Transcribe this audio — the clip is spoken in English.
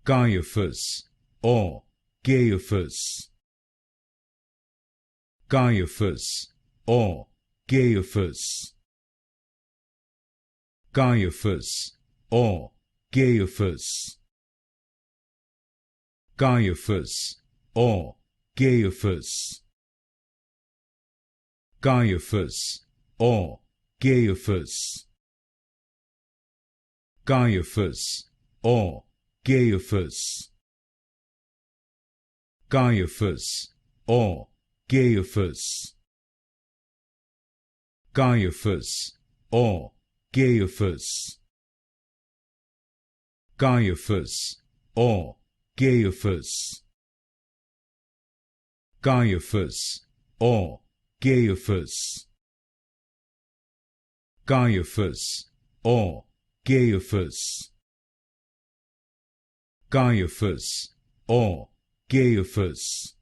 Caiaphas or Caiaphas. Caiaphas or Caiaphas. Caiaphas or Caiaphas. Caiaphas or Caiaphas. Caiaphas or Caiaphas. Caiaphas or Caiaphas. Caiaphas or Caiaphas. Caiaphas or Caiaphas. Caiaphas or Caiaphas. Caiaphas or Caiaphas. Caiaphas or Caiaphas. Caiaphas or Caiaphas.